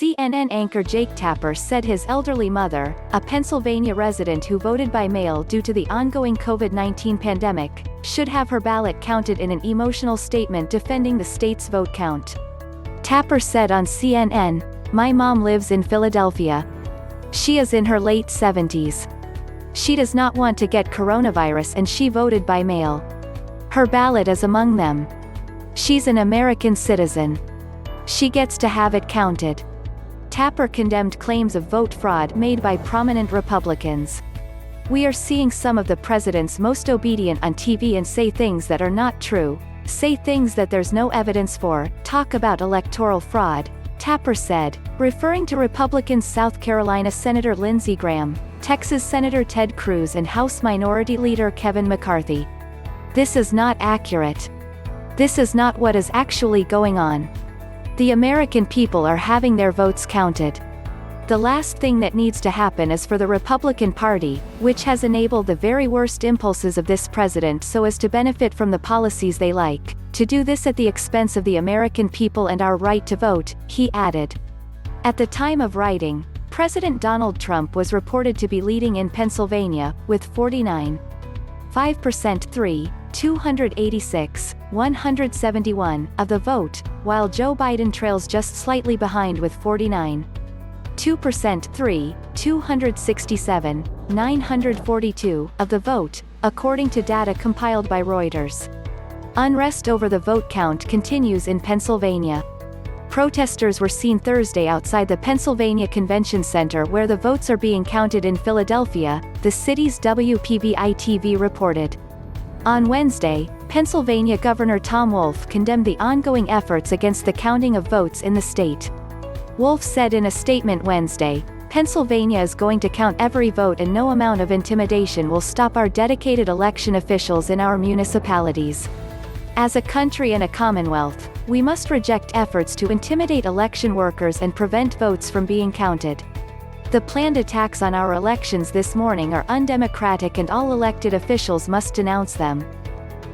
CNN anchor Jake Tapper said his elderly mother, a Pennsylvania resident who voted by mail due to the ongoing COVID-19 pandemic, should have her ballot counted in an emotional statement defending the state's vote count. Tapper said on CNN, "My mom lives in Philadelphia. She is in her late 70s. She does not want to get coronavirus and she voted by mail. Her ballot is among them. She's an American citizen. She gets to have it counted." Tapper condemned claims of vote fraud made by prominent Republicans. "We are seeing some of the president's most obedient on TV and say things that are not true, say things that there's no evidence for, talk about electoral fraud," Tapper said, referring to Republican South Carolina Senator Lindsey Graham, Texas Senator Ted Cruz and House Minority Leader Kevin McCarthy. "This is not accurate. This is not what is actually going on. The American people are having their votes counted. The last thing that needs to happen is for the Republican Party, which has enabled the very worst impulses of this president so as to benefit from the policies they like, to do this at the expense of the American people and our right to vote," he added. At the time of writing, President Donald Trump was reported to be leading in Pennsylvania, with 49.5% 286,171 of the vote, while Joe Biden trails just slightly behind with 49.2% 267,942 of the vote, according to data compiled by Reuters. Unrest over the vote count continues in Pennsylvania. Protesters were seen Thursday outside the Pennsylvania Convention Center where the votes are being counted in Philadelphia, the city's WPVI-TV reported. On Wednesday, Pennsylvania Governor Tom Wolf condemned the ongoing efforts against the counting of votes in the state. Wolf said in a statement Wednesday, "Pennsylvania is going to count every vote and no amount of intimidation will stop our dedicated election officials in our municipalities. As a country and a commonwealth, we must reject efforts to intimidate election workers and prevent votes from being counted. The planned attacks on our elections this morning are undemocratic and all elected officials must denounce them.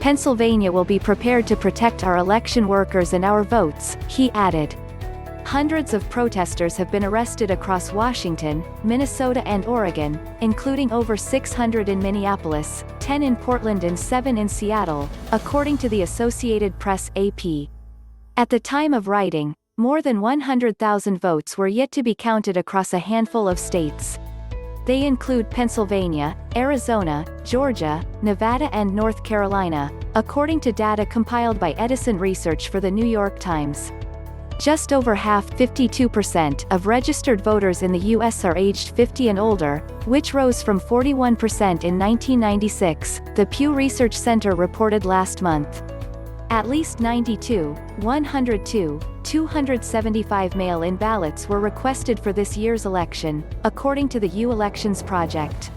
Pennsylvania will be prepared to protect our election workers and our votes," he added. Hundreds of protesters have been arrested across Washington, Minnesota and Oregon, including over 600 in Minneapolis, 10 in Portland and 7 in Seattle, according to the Associated Press (AP). At the time of writing, more than 100,000 votes were yet to be counted across a handful of states. They include Pennsylvania, Arizona, Georgia, Nevada and North Carolina, according to data compiled by Edison Research for the New York Times. Just over half, 52%, of registered voters in the U.S. are aged 50 and older, which rose from 41% in 1996, the Pew Research Center reported last month. At least 275 mail-in ballots were requested for this year's election, according to the U Elections Project.